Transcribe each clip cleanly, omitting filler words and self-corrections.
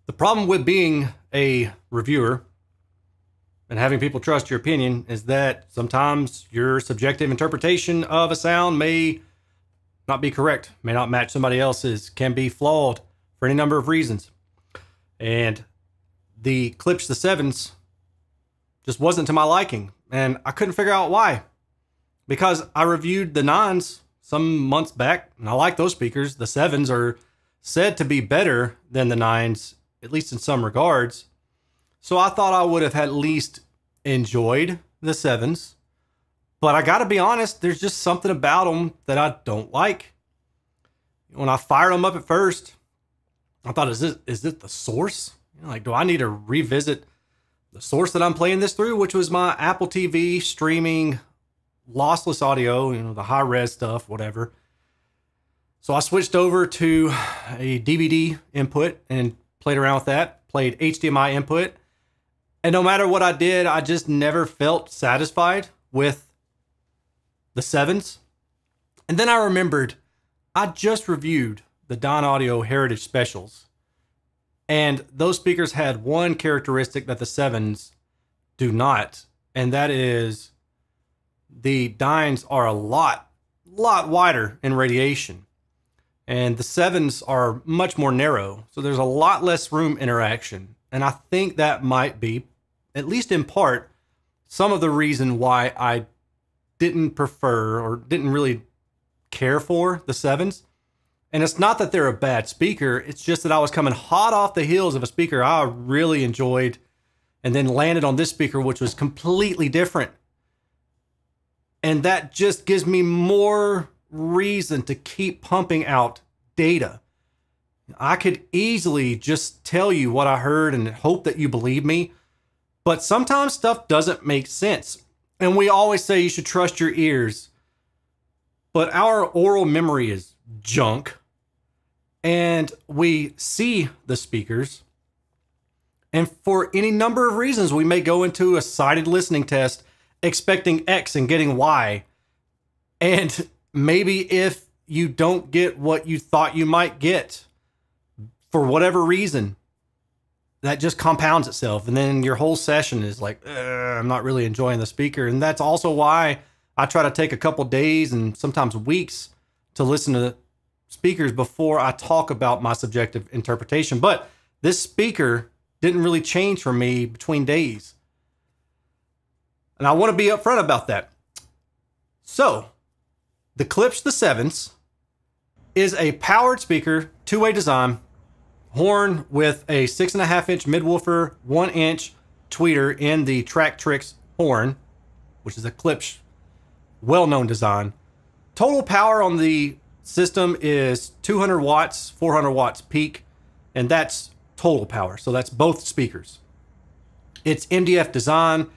The problem with being a reviewer and having people trust your opinion is that sometimes your subjective interpretation of a sound may not be correct, may not match somebody else's, can be flawed for any number of reasons. And the Klipsch the 7s just wasn't to my liking, and I couldn't figure out why. Because I reviewed the 9s some months back, and I like those speakers. The 7s are said to be better than the 9s, at least in some regards. So I thought I would have at least enjoyed the 7s. But I gotta be honest, there's just something about them that I don't like. When I fired them up at first, I thought, is this the source? Like, do I need to revisit the source that I'm playing this through, which was my Apple TV streaming lossless audio, the high res stuff, whatever. So I switched over to a DVD input and played around with that, played HDMI input. And no matter what I did, I just never felt satisfied with the 7s. And then I remembered I just reviewed the Don Audio Heritage Specials. And those speakers had one characteristic that the 7s do not. And that is the dines are a lot wider in radiation. And the 7s are much more narrow. So there's a lot less room interaction. And I think that might be, at least in part, some of the reason why I didn't prefer or didn't really care for the 7s. And it's not that they're a bad speaker. It's just that I was coming hot off the heels of a speaker I really enjoyed and then landed on this speaker, which was completely different. And that just gives me more reason to keep pumping out data. I could easily just tell you what I heard and hope that you believe me. But sometimes stuff doesn't make sense. And we always say you should trust your ears. But our oral memory is junk. And we see the speakers. And for any number of reasons, we may go into a sighted listening test expecting X and getting Y. And maybe if you don't get what you thought you might get, for whatever reason, that just compounds itself. And then your whole session is like, I'm not really enjoying the speaker. And that's also why I try to take a couple days and sometimes weeks to listen to speakers before I talk about my subjective interpretation. But this speaker didn't really change for me between days. And I want to be upfront about that. So, the Klipsch the 7s is a powered speaker, two-way design, horn with a 6.5-inch midwoofer, 1-inch tweeter in the Track Tricks horn, which is a Klipsch well-known design. Total power on the system is 200 watts, 400 watts peak, and that's total power. So that's both speakers. It's MDF design,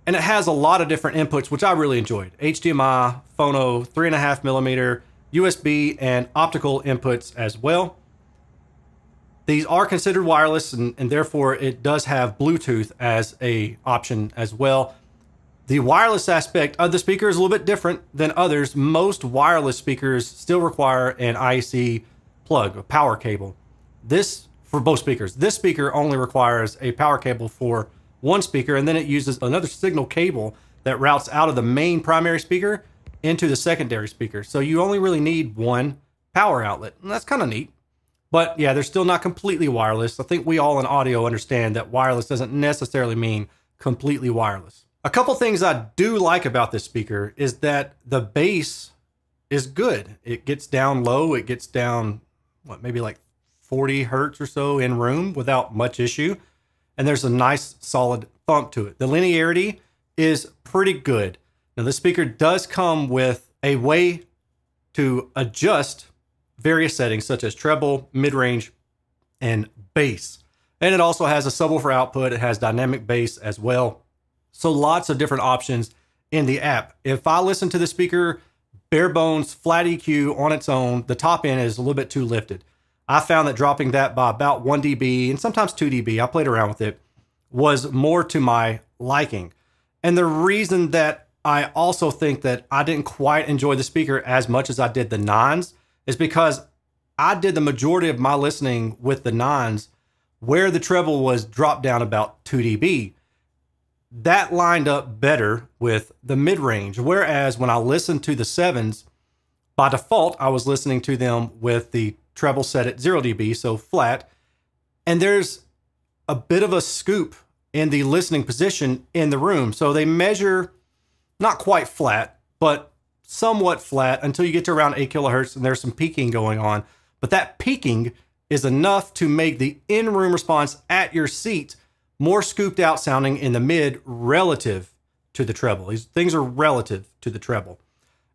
and it has a lot of different inputs, which I really enjoyed. HDMI, phono, 3.5mm, USB, and optical inputs as well. These are considered wireless, and therefore it does have Bluetooth as an option as well. The wireless aspect of the speaker is a little bit different than others. Most wireless speakers still require an IC plug, a power cable. This, for both speakers, this speaker only requires a power cable for one speaker, and then it uses another signal cable that routes out of the main primary speaker into the secondary speaker. So you only really need one power outlet, and that's kind of neat. But yeah, they're still not completely wireless. I think we all in audio understand that wireless doesn't necessarily mean completely wireless. A couple things I do like about this speaker is that the bass is good. It gets down low. It gets down, maybe like 40 hertz or so in room without much issue. And there's a nice solid thump to it. The linearity is pretty good. Now, the speaker does come with a way to adjust various settings such as treble, mid-range, and bass. And it also has a subwoofer output. It has dynamic bass as well. So lots of different options in the app. If I listen to the speaker bare bones, flat EQ on its own, the top end is a little bit too lifted. I found that dropping that by about 1 dB and sometimes 2 dB, I played around with it, was more to my liking. And the reason that I also think that I didn't quite enjoy the speaker as much as I did the 9s is because I did the majority of my listening with the 9s where the treble was dropped down about 2 dB. That lined up better with the mid-range, whereas when I listened to the 7s, by default, I was listening to them with the treble set at 0 dB, so flat, and there's a bit of a scoop in the listening position in the room. So they measure not quite flat, but somewhat flat until you get to around 8 kilohertz and there's some peaking going on. But that peaking is enough to make the in-room response at your seat more scooped out sounding in the mid relative to the treble. These things are relative to the treble.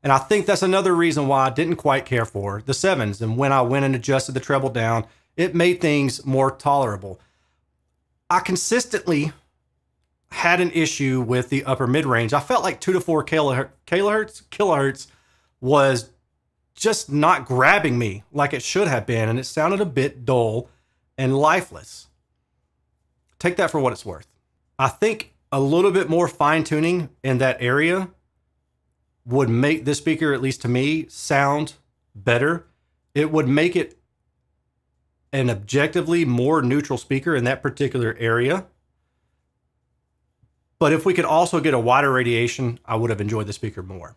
And I think that's another reason why I didn't quite care for the 7s. And when I went and adjusted the treble down, it made things more tolerable. I consistently had an issue with the upper mid-range. I felt like 2 to 4 kilohertz was just not grabbing me like it should have been, and it sounded a bit dull and lifeless. Take that for what it's worth. I think a little bit more fine-tuning in that area would make this speaker, at least to me, sound better. It would make it an objectively more neutral speaker in that particular area. But if we could also get a wider radiation, I would have enjoyed the speaker more.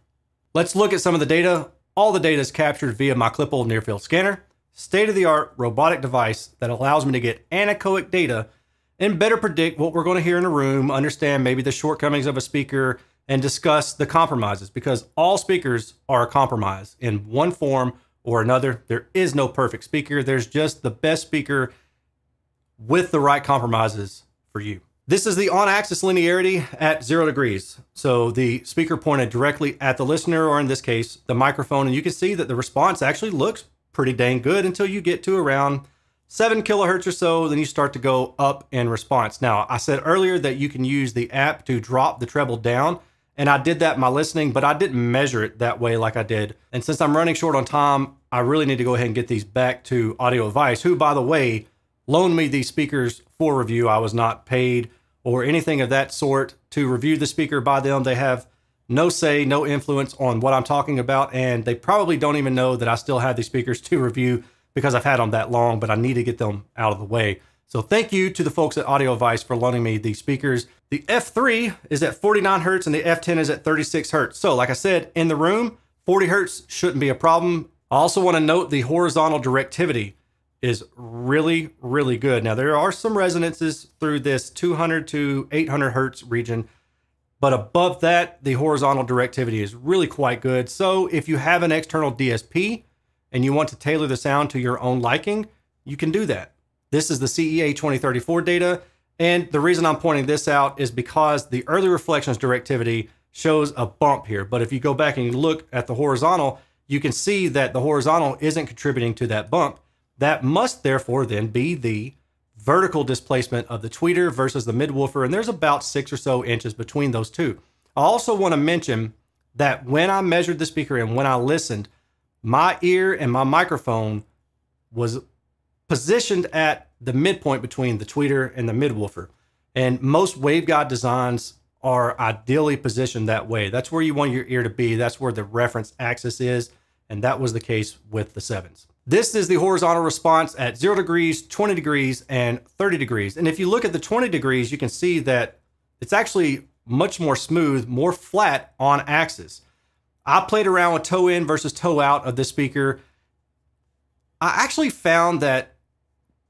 Let's look at some of the data. All the data is captured via my Klipsch near-field scanner, state-of-the-art robotic device that allows me to get anechoic data and better predict what we're going to hear in a room, understand maybe the shortcomings of a speaker, and discuss the compromises, because all speakers are a compromise in one form or another. There is no perfect speaker. There's just the best speaker with the right compromises for you. This is the on-axis linearity at 0 degrees. So the speaker pointed directly at the listener, or in this case, the microphone, and you can see that the response actually looks pretty dang good until you get to around 7 kilohertz or so, then you start to go up in response. Now, I said earlier that you can use the app to drop the treble down, and I did that in my listening, but I didn't measure it that way like I did. And since I'm running short on time, I really need to go ahead and get these back to Audio Advice, who, by the way, loaned me these speakers for review. I was not paid or anything of that sort to review the speaker by them. They have no say, no influence on what I'm talking about, and they probably don't even know that I still have these speakers to review because I've had them that long, but I need to get them out of the way. So thank you to the folks at Audio Advice for loaning me these speakers. The F3 is at 49 hertz and the F10 is at 36 hertz. So like I said, in the room, 40 hertz shouldn't be a problem. I also want to note the horizontal directivity is really, really good. Now there are some resonances through this 200 to 800 hertz region, but above that, the horizontal directivity is really quite good. So if you have an external DSP and you want to tailor the sound to your own liking, you can do that. This is the CEA 2034 data, and the reason I'm pointing this out is because the early reflections directivity shows a bump here, but if you go back and you look at the horizontal, you can see that the horizontal isn't contributing to that bump. That must therefore then be the vertical displacement of the tweeter versus the midwoofer, and there's about 6 or so inches between those two. I also want to mention that when I measured the speaker and when I listened, my ear and my microphone was positioned at the midpoint between the tweeter and the midwoofer. And most waveguide designs are ideally positioned that way. That's where you want your ear to be. That's where the reference axis is. And that was the case with the 7s. This is the horizontal response at 0 degrees, 20 degrees, and 30 degrees. And if you look at the 20 degrees, you can see that it's actually much more smooth, more flat on axis. I played around with toe in versus toe out of this speaker. I actually found that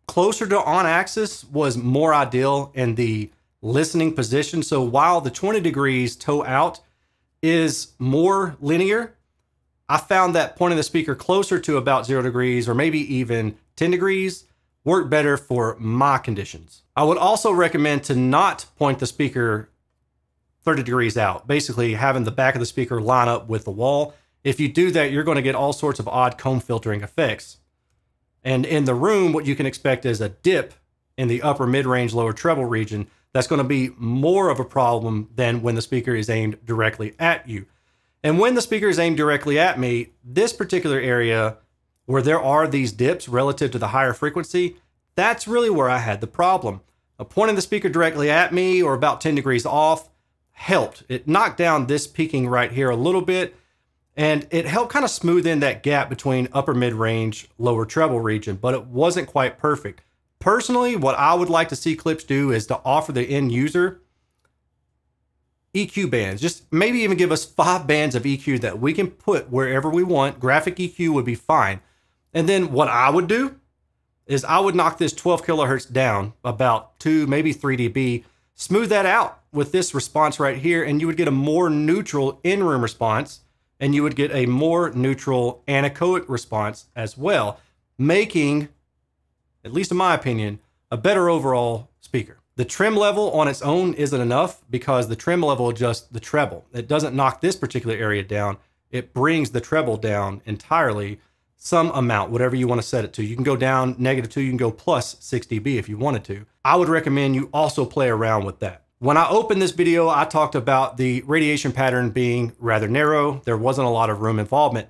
closer to on axis was more ideal in the listening position. So while the 20 degrees toe out is more linear, I found that pointing the speaker closer to about 0 degrees or maybe even 10 degrees worked better for my conditions. I would also recommend to not point the speaker 30 degrees out, basically having the back of the speaker line up with the wall. If you do that, you're going to get all sorts of odd comb filtering effects. And in the room, what you can expect is a dip in the upper mid-range, lower treble region. That's going to be more of a problem than when the speaker is aimed directly at you. And when the speaker is aimed directly at me, this particular area where there are these dips relative to the higher frequency, that's really where I had the problem. Pointing the speaker directly at me or about 10 degrees off helped. It knocked down this peaking right here a little bit, and it helped kind of smooth in that gap between upper mid-range, lower treble region, but it wasn't quite perfect. personally, what I would like to see Klipsch do is to offer the end user EQ bands. Just maybe even give us 5 bands of EQ that we can put wherever we want. Graphic EQ would be fine. And then what I would do is I would knock this 12 kilohertz down about 2, maybe 3 dB, smooth that out with this response right here, and you would get a more neutral in-room response, and you would get a more neutral anechoic response as well, making, at least in my opinion, a better overall speaker. The trim level on its own isn't enough because the trim level adjusts the treble. It doesn't knock this particular area down. It brings the treble down entirely, some amount, whatever you want to set it to. You can go down -2, you can go plus 6 dB if you wanted to. I would recommend you also play around with that. When I opened this video, I talked about the radiation pattern being rather narrow. There wasn't a lot of room involvement.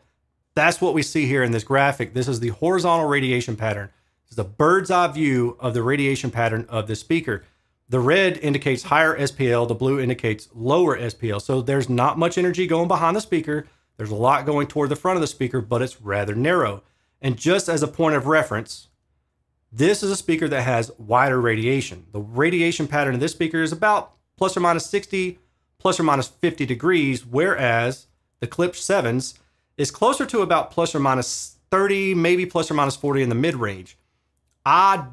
That's what we see here in this graphic. This is the horizontal radiation pattern. This is a bird's eye view of the radiation pattern of the speaker. The red indicates higher SPL, the blue indicates lower SPL. So there's not much energy going behind the speaker. There's a lot going toward the front of the speaker, but it's rather narrow. And just as a point of reference, this is a speaker that has wider radiation. The radiation pattern of this speaker is about plus or minus 60, plus or minus 50 degrees, whereas the Klipsch 7s is closer to about plus or minus 30, maybe plus or minus 40 in the mid-range. I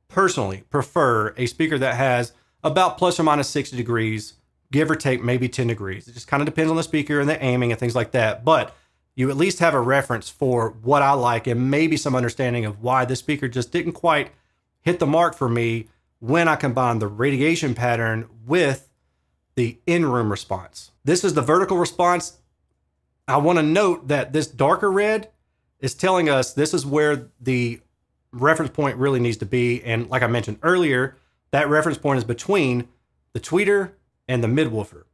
personally prefer a speaker that has about plus or minus 60 degrees, give or take maybe 10 degrees. It just kind of depends on the speaker and the aiming and things like that. But you at least have a reference for what I like and maybe some understanding of why this speaker just didn't quite hit the mark for me when I combined the radiation pattern with the in-room response. This is the vertical response. I want to note that this darker red is telling us this is where the reference point really needs to be. And like I mentioned earlier, that reference point is between the tweeter and the midwoofer.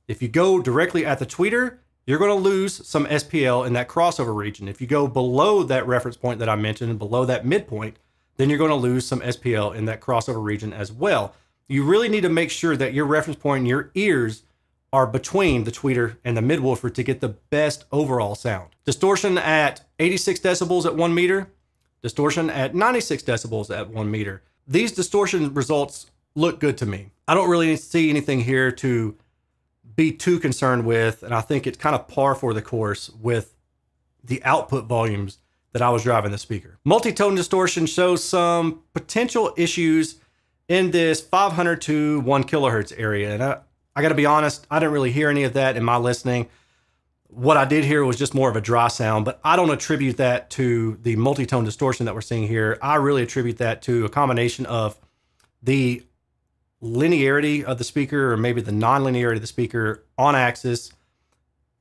If you go directly at the tweeter, you're going to lose some SPL in that crossover region. If you go below that reference point that I mentioned and below that midpoint, then you're going to lose some SPL in that crossover region as well. You really need to make sure that your reference point and your ears are between the tweeter and the midwoofer to get the best overall sound. Distortion at 86 decibels at 1 meter, distortion at 96 decibels at 1 meter. These distortion results look good to me. I don't really see anything here to be too concerned with, and I think it's kind of par for the course with the output volumes that I was driving the speaker. Multi-tone distortion shows some potential issues in this 500 to 1 kilohertz area, and I got to be honest, I didn't really hear any of that in my listening. What I did hear was just more of a dry sound, but I don't attribute that to the multi-tone distortion that we're seeing here. I really attribute that to a combination of the linearity of the speaker, or maybe the non-linearity of the speaker on axis,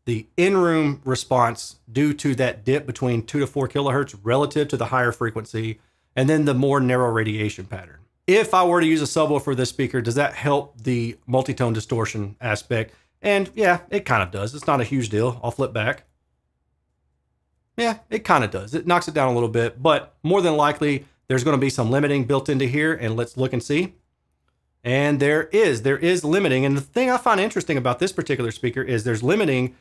the in-room response due to that dip between 2 to 4 kilohertz relative to the higher frequency, and then the more narrow radiation pattern. If I were to use a subwoofer for this speaker, does that help the multi-tone distortion aspect? And yeah, it kind of does. It's not a huge deal. I'll flip back. Yeah, it kind of does. It knocks it down a little bit, but more than likely there's going to be some limiting built into here, and let's look and see. And there is limiting. And the thing I find interesting about this particular speaker is there's limiting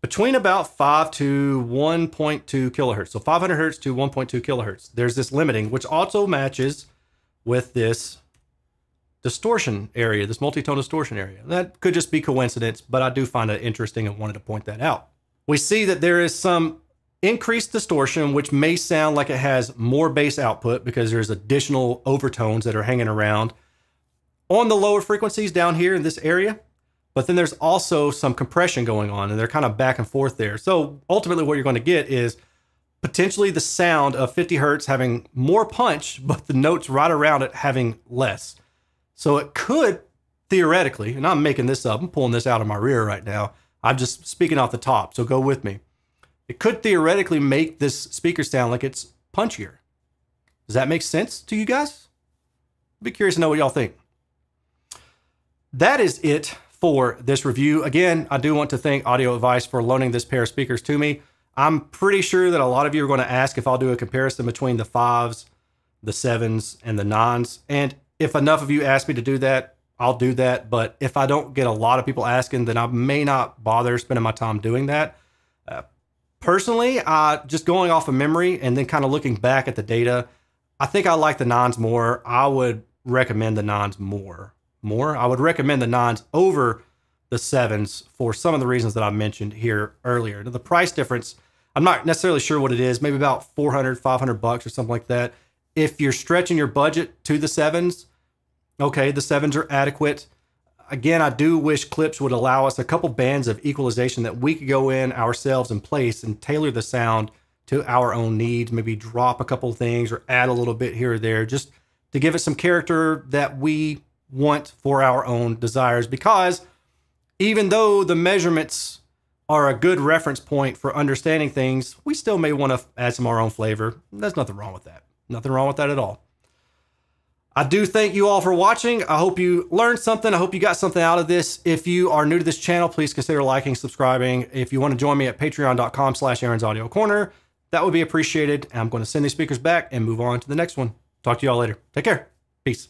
between about 5 to 1.2 kilohertz. So 500 hertz to 1.2 kilohertz. There's this limiting, which also matches with this distortion area, this multi-tone distortion area. That could just be coincidence, but I do find it interesting and wanted to point that out. We see that there is some increased distortion, which may sound like it has more bass output because there's additional overtones that are hanging around on the lower frequencies down here in this area. But then there's also some compression going on, and they're kind of back and forth there. So ultimately what you're going to get is potentially the sound of 50 hertz having more punch, but the notes right around it having less. So it could theoretically, and I'm making this up, I'm pulling this out of my rear right now. I'm just speaking off the top, so go with me. It could theoretically make this speaker sound like it's punchier. Does that make sense to you guys? I'd be curious to know what y'all think. That is it for this review. Again, I do want to thank Audio Advice for loaning this pair of speakers to me. I'm pretty sure that a lot of you are going to ask if I'll do a comparison between the 5s, the 7s, and the 9s. And if enough of you ask me to do that, I'll do that. But if I don't get a lot of people asking, then I may not bother spending my time doing that. Personally, just going off of memory and then kind of looking back at the data, I think I like the nines more. I would recommend the nines more. I would recommend the nines over the sevens for some of the reasons that I mentioned here earlier. Now, the price difference, I'm not necessarily sure what it is, maybe about 400, 500 bucks or something like that. If you're stretching your budget to the sevens, okay, the sevens are adequate. Again, I do wish Klipsch would allow us a couple bands of equalization that we could go in ourselves and place and tailor the sound to our own needs, maybe drop a couple of things or add a little bit here or there, just to give it some character that we want for our own desires. Because even though the measurements are a good reference point for understanding things, we still may want to add some of our own flavor. There's nothing wrong with that. Nothing wrong with that at all. I do thank you all for watching. I hope you learned something. I hope you got something out of this. If you are new to this channel, please consider liking, subscribing. If you want to join me at patreon.com/Erin's Audio Corner, that would be appreciated. I'm going to send these speakers back and move on to the next one. Talk to you all later. Take care. Peace.